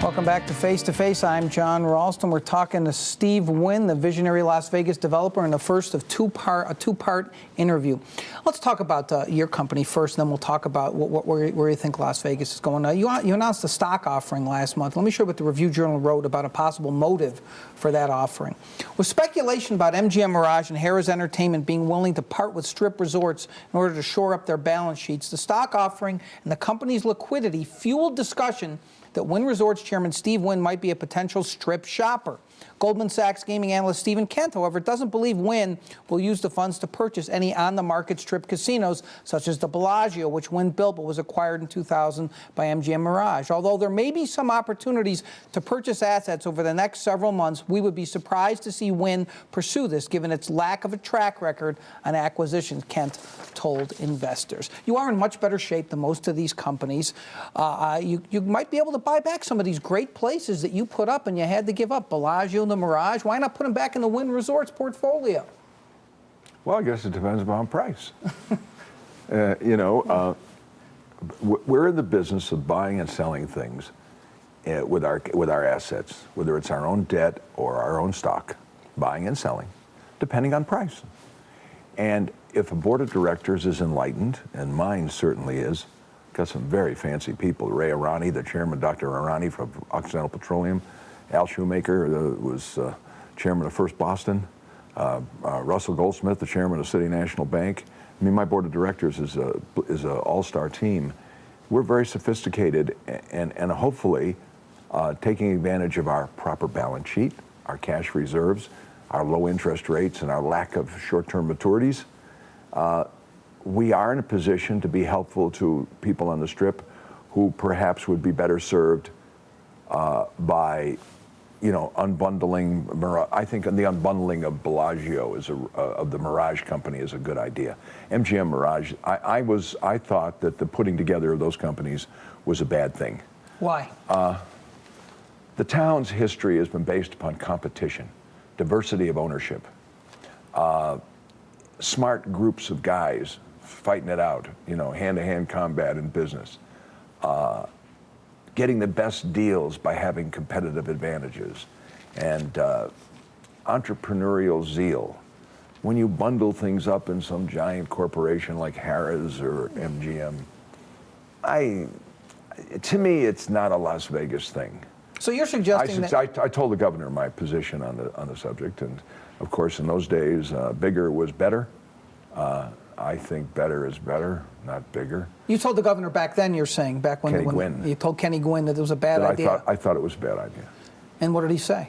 Welcome back to Face to Face. I'm John Ralston. We're talking to Steve Wynn, the visionary Las Vegas developer, in the first of a two-part interview. Let's talk about your company first, and then we'll talk about where you think Las Vegas is going. You announced a stock offering last month. Let me show you what the Review Journal wrote about a possible motive for that offering. With speculation about MGM Mirage and Harrah's Entertainment being willing to part with Strip resorts in order to shore up their balance sheets, the stock offering and the company's liquidity fueled discussion that Wynn Resorts Chairman Steve Wynn might be a potential Strip shopper. Goldman Sachs gaming analyst Stephen Kent, however, doesn't believe Wynn will use the funds to purchase any on-the-market Strip casinos, such as the Bellagio, which Wynn built but was acquired in 2000 by MGM Mirage. Although there may be some opportunities to purchase assets over the next several months, we would be surprised to see Wynn pursue this, given its lack of a track record on acquisitions, Kent told investors. You are in much better shape than most of these companies. You might be able to buy back some of these great places that you put up and you had to give up. Bellagio and the Mirage, why not put them back in the Wynn Resorts portfolio? Well, I guess it depends upon price. We're in the business of buying and selling things with our assets, whether it's our own debt or our own stock, buying and selling, depending on price. And if a board of directors is enlightened, and mine certainly is, got some very fancy people. Ray Arani, the chairman, Dr. Arani from Occidental Petroleum, Al Shoemaker was chairman of First Boston, Russell Goldsmith, the chairman of City National Bank. I mean, my board of directors is an all-star team. We're very sophisticated and hopefully taking advantage of our proper balance sheet, our cash reserves, our low interest rates, and our lack of short-term maturities. We are in a position to be helpful to people on the Strip who perhaps would be better served by, unbundling. I think the unbundling of Bellagio of the Mirage company is a good idea. MGM Mirage, I thought that the putting together of those companies was a bad thing. Why? The town's history has been based upon competition, diversity of ownership, smart groups of guys fighting it out, hand-to-hand combat in business, getting the best deals by having competitive advantages, and entrepreneurial zeal. When you bundle things up in some giant corporation like Harrah's or MGM, to me, it's not a Las Vegas thing. So you're suggesting I told the governor my position on the subject, and of course, in those days, bigger was better. I think better is better, not bigger. You told the governor back then, you're saying, back when Gwynn. You told Kenny Gwynn that it was a bad idea. I thought it was a bad idea. And what did he say?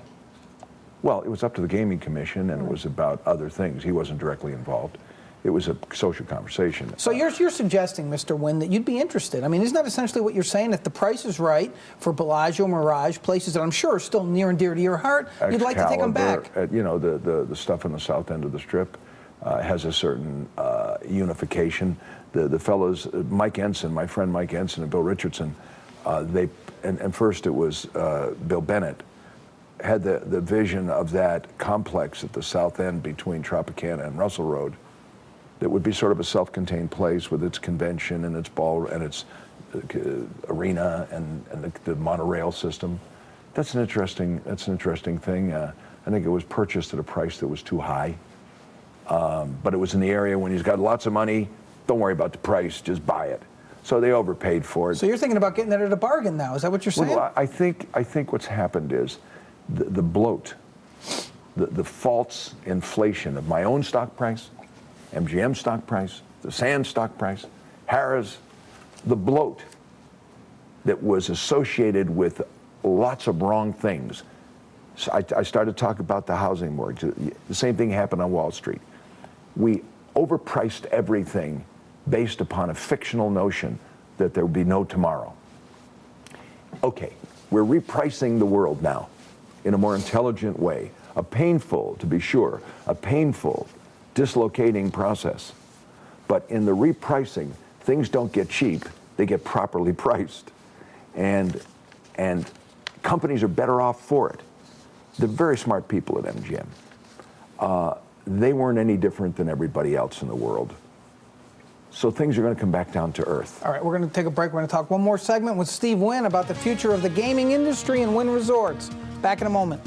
Well, it was up to the Gaming Commission, and it was about other things. He wasn't directly involved. It was a social conversation. So you're suggesting, Mr. Wynn, that you'd be interested. I mean, isn't that essentially what you're saying? If the price is right for Bellagio, Mirage, places that I'm sure are still near and dear to your heart, you'd like to take them back? The stuff on the south end of the Strip has a certain unification. The fellows, Mike Ensign, my friend Mike Ensign and Bill Richardson, and first it was Bill Bennett, had the vision of that complex at the south end between Tropicana and Russell Road that would be sort of a self-contained place with its convention and its ball and its arena and the monorail system. That's an interesting thing. I think it was purchased at a price that was too high. But it was in the area when he's got lots of money, don't worry about the price, just buy it. So they overpaid for it. So you're thinking about getting that at a bargain now, is that what you're saying? Well, I think what's happened is the bloat, the false inflation of my own stock price, MGM stock price, the Sands stock price, Harrah's, the bloat that was associated with lots of wrong things. So I started to talk about the housing mortgage. The same thing happened on Wall Street. We overpriced everything based upon a fictional notion that there would be no tomorrow. Okay, we're repricing the world now in a more intelligent way. A painful, to be sure, a painful, dislocating process. But in the repricing, things don't get cheap, they get properly priced. And companies are better off for it. They're very smart people at MGM. They weren't any different than everybody else in the world. So things are going to come back down to earth. All right, we're going to take a break. We're going to talk one more segment with Steve Wynn about the future of the gaming industry and Wynn Resorts. Back in a moment.